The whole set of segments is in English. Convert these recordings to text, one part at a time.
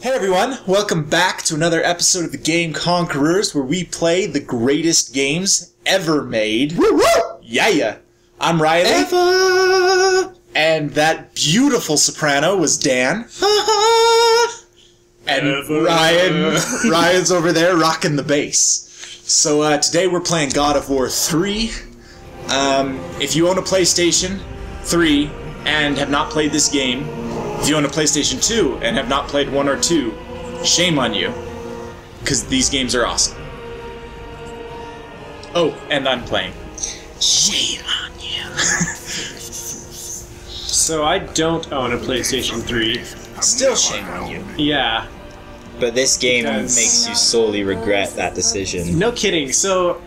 Hey everyone, welcome back to another episode of the game Conquerors, where we play the greatest games ever made. Woo woo! Yeah. I'm Riley. Ever! And that beautiful soprano was Dan. And Ryan's over there rocking the bass. So today we're playing God of War 3. If you own a PlayStation 3 and have not played this game, if you own a PlayStation 2 and have not played 1 or 2, shame on you, because these games are awesome. Oh, and I'm playing. Shame on you. So I don't own a PlayStation 3. Still shame on you. Yeah. But this game makes you sorely regret that decision. No kidding. So,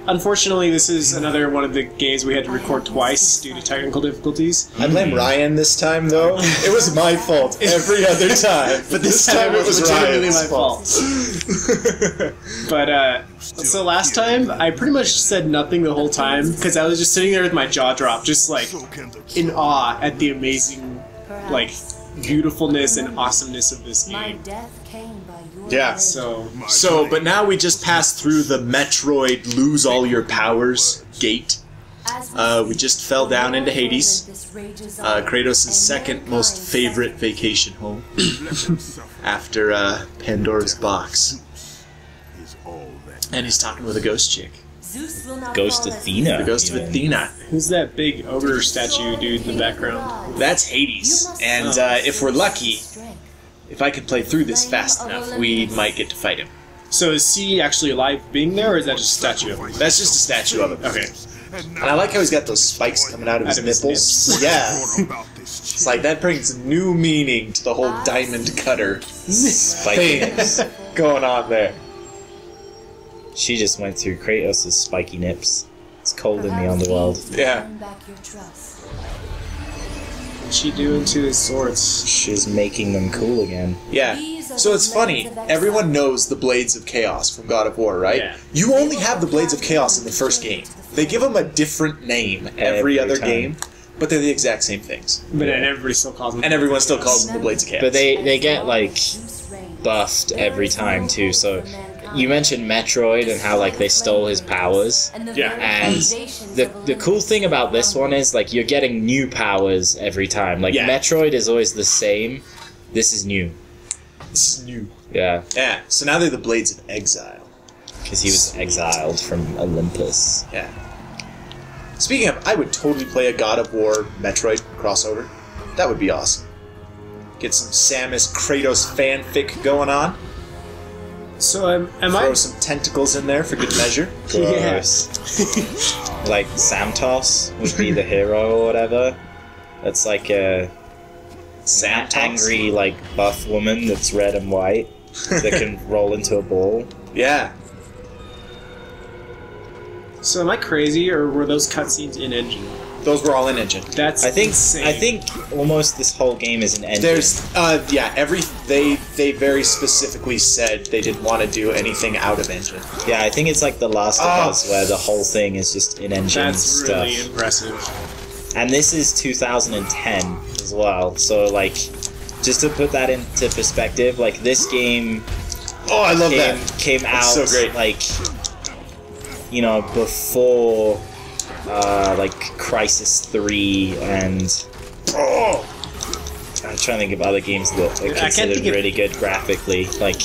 unfortunately, this is another one of the games we had to record twice due to technical difficulties. I blame Ryan this time, though. It was my fault every other time, but this time it was Ryan's my fault. But, so last time, I pretty much said nothing the whole time, because I was just sitting there with my jaw dropped, just, like, in awe at the amazing, like, beautifulness and awesomeness of this game. Yeah. But now we just passed through the Metroid lose all your powers gate. We just fell down into Hades, Kratos' second most favorite vacation home after Pandora's box. And he's talking with a ghost chick. Ghost Athena. The ghost of Athena. Who's that big ogre statue dude in the background? That's Hades. And if we're lucky, if I can play through this fast enough, we might get to fight him. So is he actually alive being there, or is that just a statue of him? That's just a statue of him. Okay. And I like how he's got those spikes coming out of his nipples. Yeah. It's like that brings new meaning to the whole diamond cutter thing going on there. She just went through Kratos' spiky nips. It's cold in the underworld. Yeah. What's she doing to his swords? She's making them cool again. Yeah. So it's funny, everyone knows the Blades of Chaos from God of War, right? Yeah. You only have the Blades of Chaos in the first game. They give them a different name every other game, but they're the exact same things. But then everybody still calls them. And everyone still calls them the Blades of Chaos. But they get, like, buffed every time, too, so... You mentioned Metroid and how, like, they stole his powers. Yeah. And the cool thing about this one is, like, you're getting new powers every time. Like, Metroid is always the same. This is new. This is new. Yeah. Yeah, so now they're the Blades of Exile. Because he was exiled from Olympus. Yeah. Speaking of, I would totally play a God of War Metroid crossover. That would be awesome. Get some Samus Kratos fanfic going on. So am Throw some tentacles in there for good measure. Yes. Like Samtos would be the hero or whatever. That's like a angry, like, buff woman that's red and white that can roll into a ball. Yeah. So am I crazy, or were those cutscenes in engine? Those were all in engine. That's insane. I think almost this whole game is an engine. There's they very specifically said they didn't want to do anything out of engine. Yeah, I think it's like The Last of Us, where the whole thing is just in engine stuff. That's really impressive. And this is 2010 as well, so, like, just to put that into perspective, like, this game I love that. Came out, so great. Like, you know, before like Crisis 3 and I'm trying to think of other games that are considered really good graphically. Like,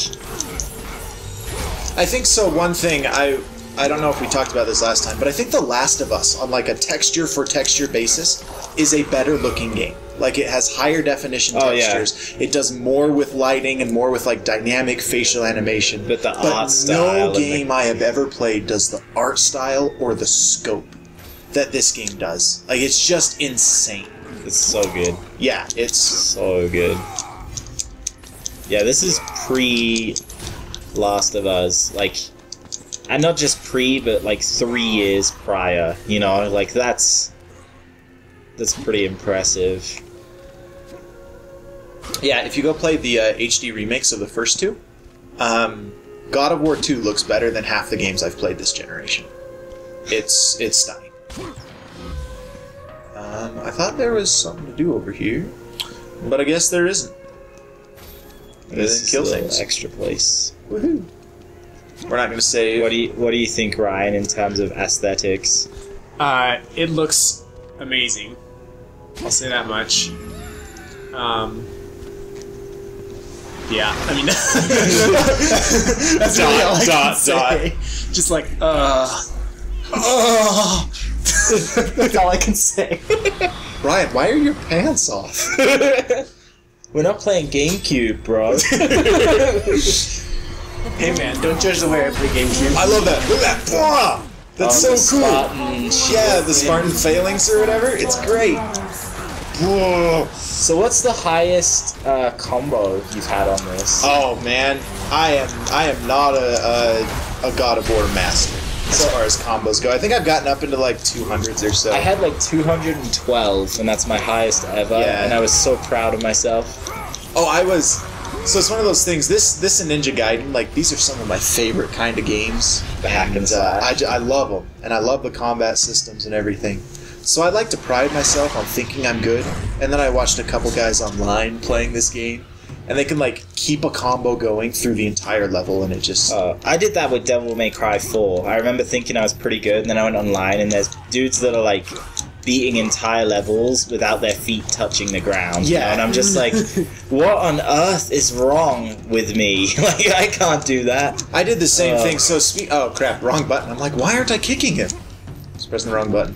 I think so. One thing I don't know if we talked about this last time, but I think The Last of Us, on like a texture for texture basis, is a better looking game. Like, it has higher definition textures. Yeah. It does more with lighting and more with, like, dynamic facial animation. But the art style. No game I have ever played does the art style or the scope that this game does. Like, it's just insane. It's so good. Yeah, it's so good. Yeah, this is pre-Last of Us. Like, and not just pre, but, like, 3 years prior. You know, like, that's pretty impressive. Yeah, if you go play the HD remakes of the first two, God of War 2 looks better than half the games I've played this generation. It's stunning. I thought there was something to do over here, but I guess there isn't. This is kill things. Extra place. Woohoo! We're not going to say. What do you think, Ryan, in terms of aesthetics? It looks amazing. I'll say that much. Yeah, I mean, that's really all I can say. Just like, that's all I can say. Ryan, why are your pants off? We're not playing GameCube, bro. Hey man, don't judge the way I play GameCube. I love that. Look at that. Blah! That's so cool. Yeah, the Spartan phalanx or whatever. It's great. Whoa. So what's the highest combo you've had on this? Oh man, I am not a God of War master as far as combos go. I think I've gotten up into like 200s or so. I had like 212, and that's my highest ever. Yeah. And I was so proud of myself. Oh, I was. So it's one of those things. This and Ninja Gaiden, like these are some of my favorite kind of games. The hack and slash. I love them, and I love the combat systems and everything. So I like to pride myself on thinking I'm good, and then I watched a couple guys online playing this game, and they can like keep a combo going through the entire level, and it just... I did that with Devil May Cry 4. I remember thinking I was pretty good, and then I went online, and there's dudes that are like beating entire levels without their feet touching the ground. Yeah. And I'm just like, what on earth is wrong with me? Like, I can't do that. I did the same thing, so oh crap, wrong button. I'm like, why aren't I kicking him? Just pressing the wrong button.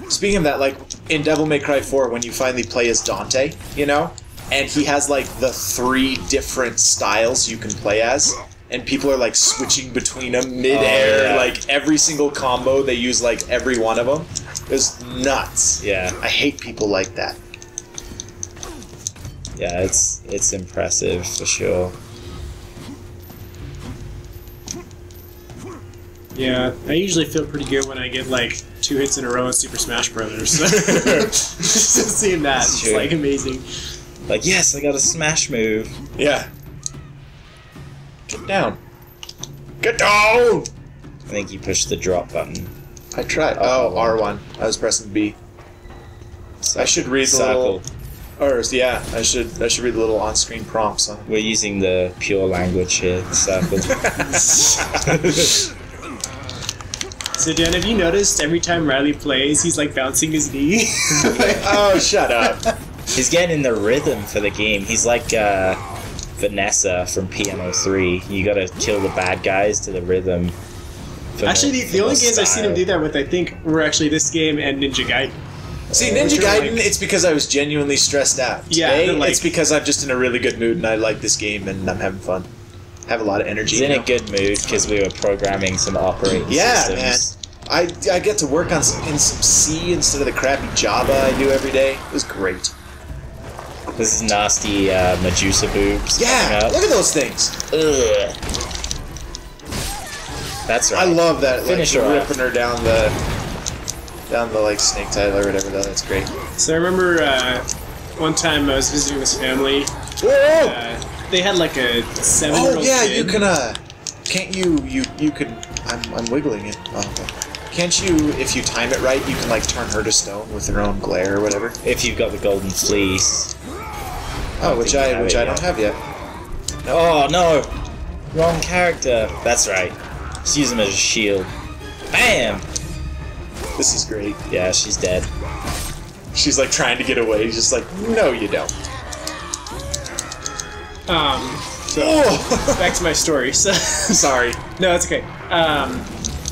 Speaking of that, like, in Devil May Cry 4, when you finally play as Dante, you know? And he has, like, the 3 different styles you can play as, and people are, like, switching between them mid-air, yeah. like, every single combo, they use, like, every one of them. It was nuts. Yeah. I hate people like that. Yeah, it's impressive, for sure. Yeah, I usually feel pretty good when I get like 2 hits in a row in Super Smash Brothers. Just seeing that, That's it's true. like amazing. Like, yes, I got a smash move. Yeah. Get down. Get down! I think you pushed the drop button. I tried. Oh, R1. I was pressing B. I should read the little... Or, yeah, I should read the little on-screen prompts. Huh? We're using the pure language here, circle. So Dan, have you noticed every time Riley plays, he's like bouncing his knee? Oh, shut up. He's getting in the rhythm for the game. He's like Vanessa from Piano 3. You gotta kill the bad guys to the rhythm. Actually, the only games I've seen him do that with, I think, were actually this game and Ninja Gaiden. See, Ninja Gaiden, it's because I was genuinely stressed out. Yeah, Today, like, it's because I'm just in a really good mood and I like this game and I'm having fun. Have a lot of energy. He's in a good mood because we were programming some operating systems. Man. I get to work on in some C instead of the crappy Java I do every day. It was great. This is nasty Medusa boobs. Yeah, look at those things. Ugh. That's right. I love that. Finish like, her ripping her down the like snake title or whatever. That's great. So I remember one time I was visiting this family. Whoa! They had like a 7-year-old Oh yeah, kid. you can. Can't you could. I'm wiggling it. Oh, okay. Can't you, if you time it right, you can like turn her to stone with her own glare or whatever? If you've got the golden fleece. Oh, which I don't have yet. Oh no! Wrong character. That's right. Just use him as a shield. Bam! This is great. Yeah, she's dead. She's like trying to get away. He's just like, no, you don't. Back to my story. So Sorry. no, it's okay.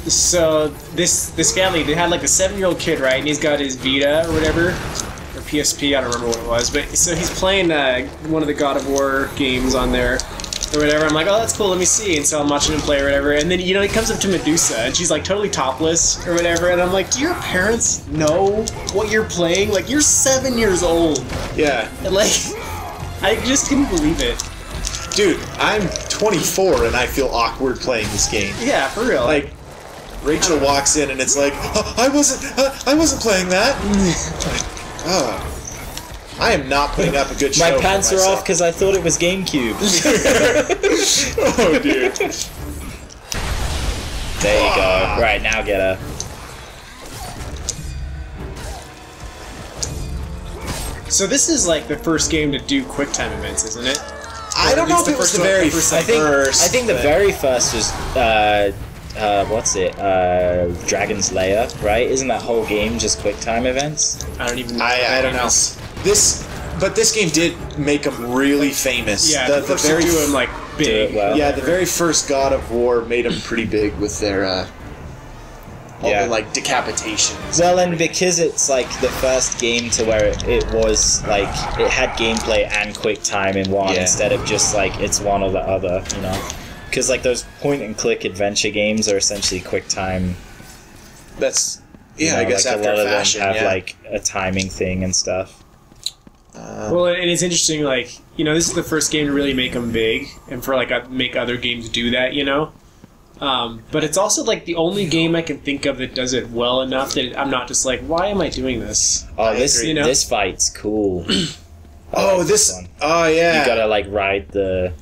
So this family, they had like a 7-year-old kid, right? And he's got his Vita or whatever, or PSP. I don't remember what it was, but so he's playing one of the God of War games on there. Or whatever. I'm like, oh, that's cool. Let me see. And so I'm watching him play or whatever. And then he comes up to Medusa, and she's like totally topless or whatever. And I'm like, do your parents know what you're playing? Like, you're 7 years old. Yeah. And like, I just couldn't believe it. Dude, I'm 24 and I feel awkward playing this game. Yeah, for real. Like, Rachel walks in and it's like, oh, I wasn't playing that. Oh. I am not putting up a good show. My pants for are myself. off because I thought it was GameCube. Oh, dude. There you go. Right, now get her. So this is like the first game to do QuickTime events, isn't it? I don't know if it was the very first. I think the very first was what's it? Dragon's Lair, right? Isn't that whole game just quick time events? I don't even know. I don't know. But this game did make them really famous. Yeah, the very do him like big. Well. Yeah, the very first God of War made them pretty big with their all the like decapitations. Well, and because it's like the first game to where it was like it had gameplay and quick time in one instead of just like it's one or the other, you know. Because like those point and click adventure games are essentially quick time. That's I guess like after a lot fashion, of them have like a timing thing and stuff. Well, and it's interesting, like, you know, this is the first game to really make them big, and for, like, make other games do that, you know? But it's also, like, the only game I can think of that does it well enough that I'm not just like, why am I doing this? Oh, this fight's cool. This one. Oh, yeah. You gotta, like, ride the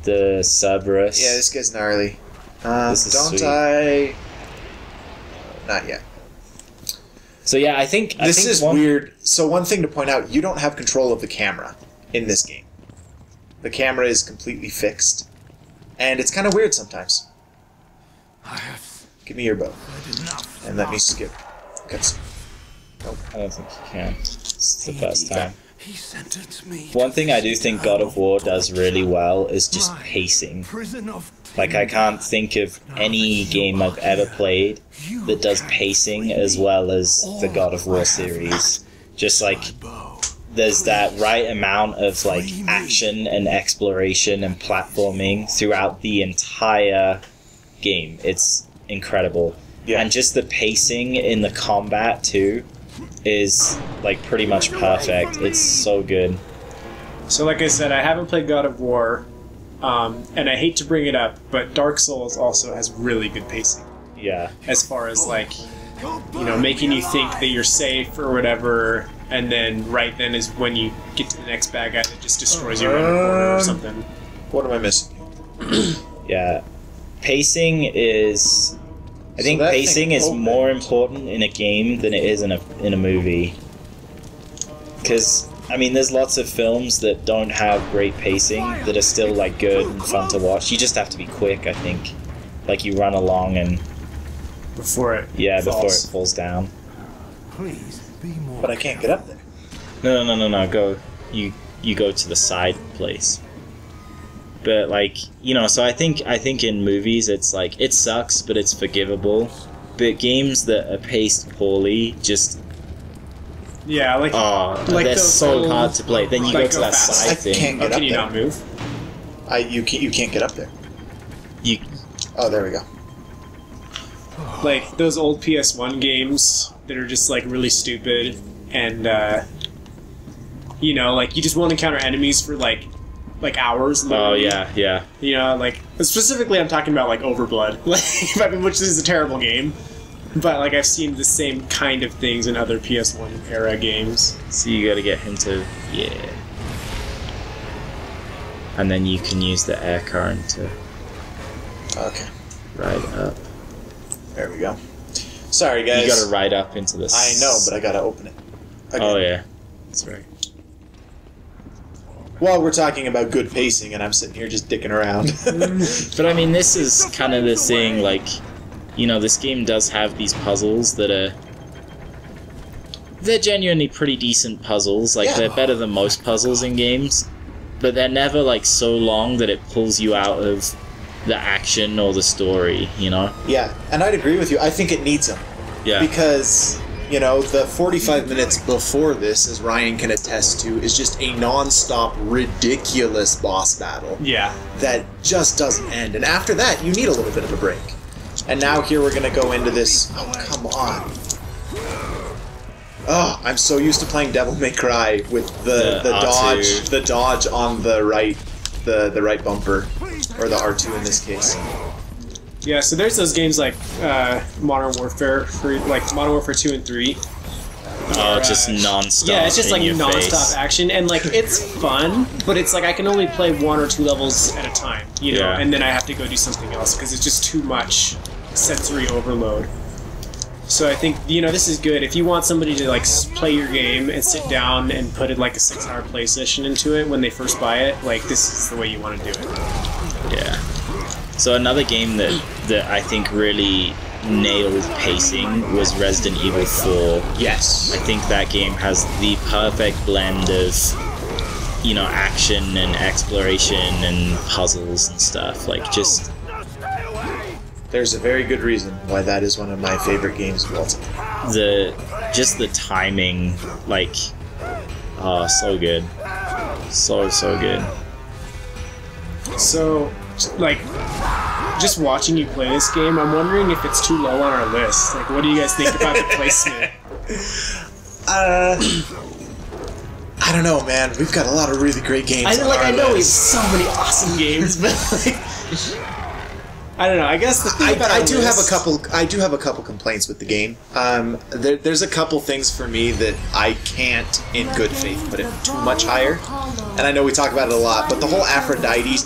Cerberus. Yeah, this guy's gnarly. This is don't sweet. Not yet. So yeah, I think this is weird. So one thing to point out, you don't have control of the camera in this game. The camera is completely fixed. And it's kind of weird sometimes. Give me your bow. And let me skip. Cutscene. Nope. I don't think you can. It's the first time. One thing I do think God of War does really well is just pacing. Like, I can't think of any game I've ever played that does pacing as well as the God of War series. Just, like, there's that right amount of, like, action and exploration and platforming throughout the entire game. It's incredible. Yeah. And just the pacing in the combat, too, is, like, pretty much perfect. It's so good. So, like I said, I haven't played God of War. And I hate to bring it up, but Dark Souls also has really good pacing. Yeah. As far as, like, you know, making you think that you're safe or whatever, and then right then is when you get to the next bad guy that just destroys you around the corner or something. What am I missing? Yeah. Pacing is... I think pacing is more important in a game than it is in a movie. Because... I mean, there's lots of films that don't have great pacing that are still, like, good and fun to watch. You just have to be quick, I think. Like, you run along and... Before it before it falls down. But I can't get up there. No. Go. You go to the side place. But, like, you know, so I think in movies it's, like, it sucks, but it's forgivable. But games that are paced poorly just... Yeah, like they're so hard to play. Then you go to that side thing. Can't get up can you there. not move? You can't get up there. You. Oh, there we go. Like those old PS1 games that are just like really stupid, and you know, like you just won't encounter enemies for like hours. Literally. Oh yeah. You know, like specifically, I'm talking about like Overblood, like I mean, which is a terrible game. But, like, I've seen the same kind of things in other PS1 era games. So you gotta get him to... Yeah. And then you can use the air current to... Okay. Ride up. There we go. Sorry, guys. You gotta ride up into this... I know, but I gotta open it. Again. Oh, yeah. That's right. While we're talking about good pacing, and I'm sitting here just dicking around. But, I mean, this is kind of the thing, like... You know, this game does have these puzzles that are... They're genuinely pretty decent puzzles. Like, they're better than most puzzles in games. But they're never, like, so long that it pulls you out of the action or the story, you know? Yeah, and I'd agree with you. I think it needs them. Yeah. Because, you know, the 45 minutes before this, as Ryan can attest to, is just a non-stop, ridiculous boss battle. Yeah. That just doesn't end. And after that, you need a little bit of a break. And now here we're gonna go into this... Oh, come on. Oh, I'm so used to playing Devil May Cry with the dodge on the right bumper. Or the R2 in this case. Yeah, so there's those games like Modern Warfare, Modern Warfare 2 and 3. Oh, just non-stop. Yeah, it's just like non-stop action, and like it's fun, but it's like I can only play 1 or 2 levels at a time, you know, and then I have to go do something else because it's just too much sensory overload. So I think, you know, this is good. If you want somebody to, like, play your game and sit down and put it, like, a 6-hour play session into it when they first buy it, like, this is the way you want to do it. Yeah. So another game that I think really nailed pacing was Resident Evil 4. Yes. I think that game has the perfect blend of, you know, action and exploration and puzzles and stuff. Like, just... There's a very good reason why that is one of my favorite games of all time. Just the timing, like, oh, so good. So good. So, like, just watching you play this game, I'm wondering if it's too low on our list. Like, what do you guys think about the placement? I don't know, man. We've got a lot of really great games on our I know we have list. so many awesome games, but, like... I don't know. I guess the thing about I do have a couple complaints with the game. There's a couple things for me that I can't, in good faith, put it too much higher. And I know we talk about it a lot, but the whole Aphrodite's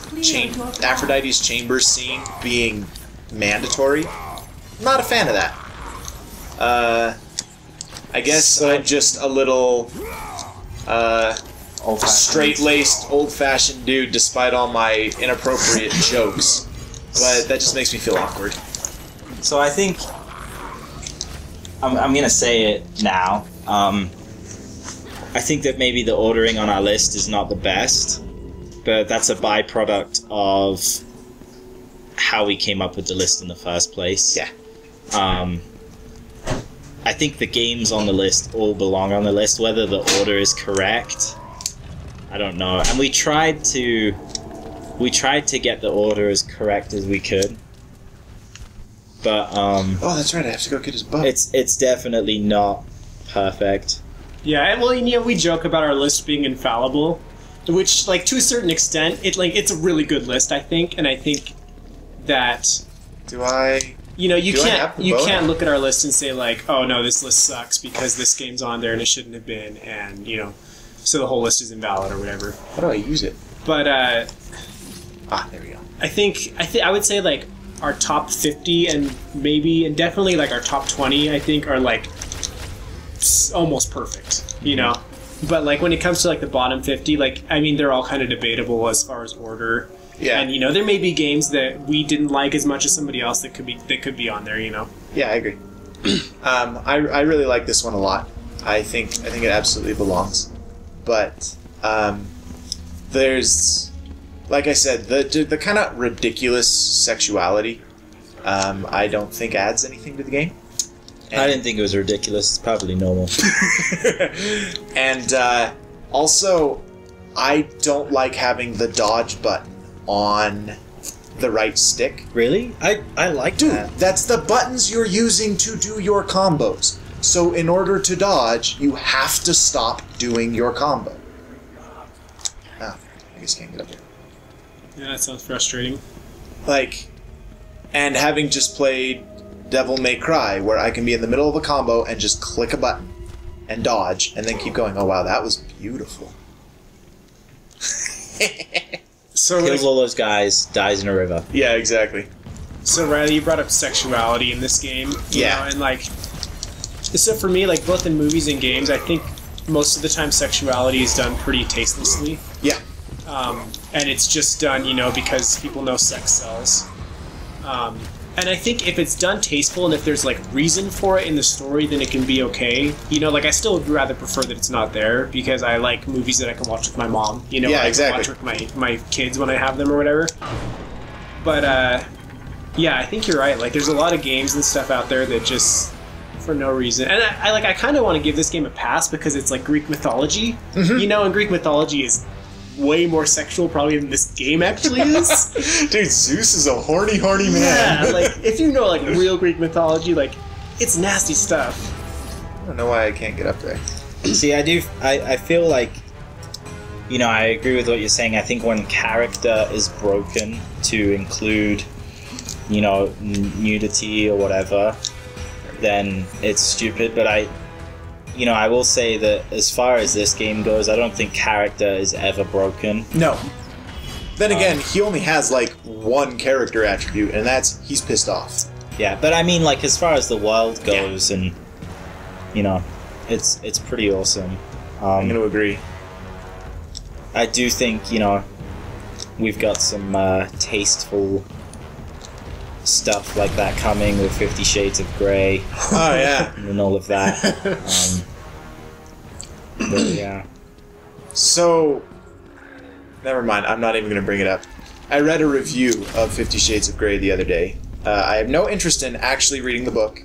chamber scene being mandatory, not a fan of that. I guess I'm just a little straight-laced, old-fashioned dude, despite all my inappropriate jokes. But that just makes me feel awkward. So I think I'm gonna say it now. I think that maybe the ordering on our list is not the best, but that's a byproduct of how we came up with the list in the first place. Yeah. I think the games on the list all belong on the list. Whether the order is correct, I don't know. And we tried to get the order as correct as we could, but oh, that's right. I have to go get his butt. it's definitely not perfect. Yeah, well, you know, we joke about our list being infallible, which, like, to a certain extent, it's a really good list, I think, and I think that Do I? you know you Do I have the vote? can't look at our list and say like, oh no, this list sucks because this game's on there and it shouldn't have been, and you know, so the whole list is invalid or whatever. How do I use it? But there we go. I would say like our top 50 and definitely like our top 20 I think are like almost perfect, you know. But like when it comes to like the bottom 50, like I mean they're all kind of debatable as far as order. Yeah. And you know there may be games that we didn't like as much as somebody else that could be on there, you know. Yeah, I agree. I really like this one a lot. I think it absolutely belongs. But there's, like I said, the kind of ridiculous sexuality. I don't think adds anything to the game. I didn't think it was ridiculous. It's probably normal. And also, I don't like having the dodge button on the right stick. Really? I like that. Dude, that's the buttons you're using to do your combos. So in order to dodge, you have to stop doing your combo. Ah, I guess I can't get up here. Yeah, that sounds frustrating. Like, and having just played Devil May Cry, where I can be in the middle of a combo and just click a button and dodge, and then keep going. Oh wow, that was beautiful. So Kills all those guys, dies in a river. Yeah, exactly. So Riley, you brought up sexuality in this game. You Yeah. know, and like, so for me, like both in movies and games, I think most of the time sexuality is done pretty tastelessly. Yeah. And it's just done, you know, because people know sex sells. And I think if it's done tasteful and if there's like reason for it in the story, then it can be okay. You know, like I still would rather prefer that it's not there because I like movies that I can watch with my mom. You know, Yeah, I can exactly. watch with my kids when I have them or whatever. But yeah, I think you're right. Like, there's a lot of games and stuff out there that just for no reason. And I kind of want to give this game a pass because it's like Greek mythology. Mm-hmm. You know, and Greek mythology is way more sexual probably than this game actually is. Dude, Zeus is a horny man. Yeah, like if you know like real Greek mythology, like it's nasty stuff. I don't know why I can't get up there. See, I feel like, you know, I agree with what you're saying. I think when character is broken to include, you know, nudity or whatever, then it's stupid. But I will say that as far as this game goes, I don't think character is ever broken. No. Then again, he only has like one character attribute, and that's he's pissed off. Yeah, but I mean, like, as far as the world goes, and you know, it's pretty awesome. I'm gonna agree. I do think, you know, we've got some tasteful stuff like that coming with 50 Shades of Grey. Oh yeah. And all of that. But yeah. So, never mind. I'm not even gonna bring it up. I read a review of 50 Shades of Grey the other day. I have no interest in actually reading the book,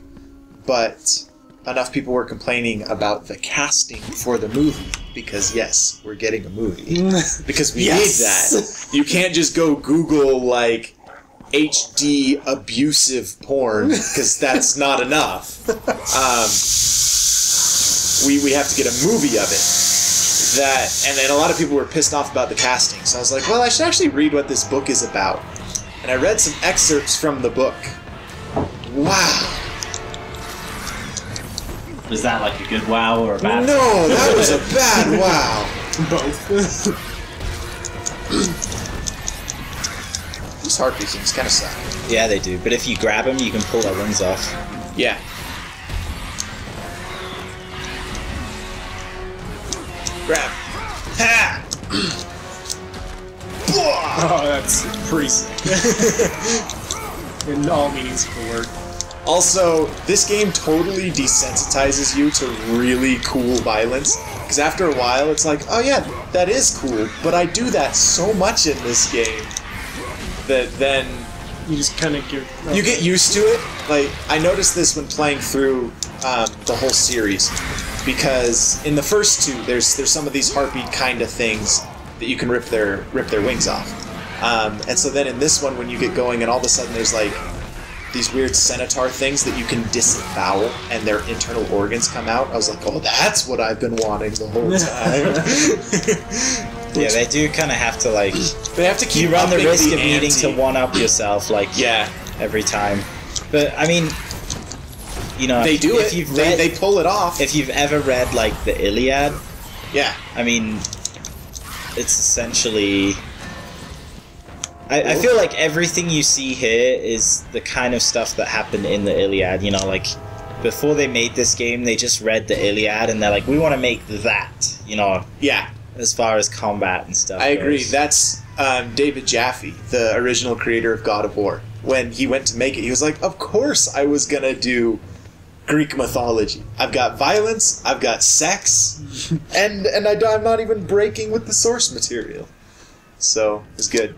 but enough people were complaining about the casting for the movie. Because, yes, we're getting a movie. Because we need that. You can't just go Google, like, HD abusive porn, because that's not enough. We have to get a movie of it. And then a lot of people were pissed off about the casting. So I was like, well, I should actually read what this book is about. And I read some excerpts from the book. Wow. Was that like a good wow or a bad? No, that was a bad wow. Both. These heartbeat things kind of suck. Yeah, they do. But if you grab them, you can pull their wings off. Yeah. Grab. Ha! Oh, that's pretty sick. In all meanings of the word. Also, this game totally desensitizes you to really cool violence. Because after a while, it's like, oh yeah, that is cool, but I do that so much in this game that then You just kind of give... you get used to it. Like, I noticed this when playing through the whole series. Because in the first two, there's some of these heartbeat kind of things that you can rip their wings off. And so then in this one, when you get going and all of a sudden there's like these weird centaur things that you can disembowel and their internal organs come out, I was like, oh, that's what I've been wanting the whole time. Yeah, they do kind of have to, like... They have to keep you run the upping risk the of needing to ante. one-up yourself, like, Yeah. every time. But, I mean, you know... They do if it. You've read, They pull it off. if you've ever read, like, the Iliad, Yeah. I mean, it's essentially... I feel like everything you see here is the kind of stuff that happened in the Iliad, you know, like, before they made this game, they just read the Iliad, and they're like, we want to make that, you know, Yeah. as far as combat and stuff I agree. goes. That's David Jaffe, the original creator of God of War. When he went to make it, he was like, of course I was going to do Greek mythology. I've got violence, I've got sex, and I'm not even breaking with the source material. So, it's good.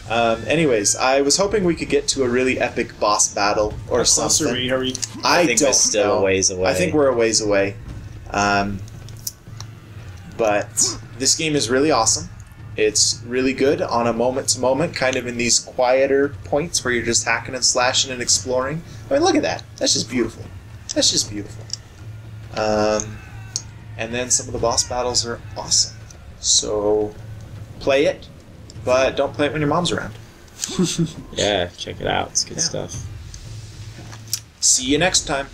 Anyways, I was hoping we could get to a really epic boss battle or How close something. are we? Are we... I think don't we're still know. a ways away. I think we're a ways away. But this game is really awesome. It's really good on a moment-to-moment, kind of in these quieter points where you're just hacking and slashing and exploring. I mean, look at that. That's just beautiful. That's just beautiful. And then some of the boss battles are awesome. So, play it, but don't play it when your mom's around. Yeah, check it out. It's good Yeah. stuff. See you next time.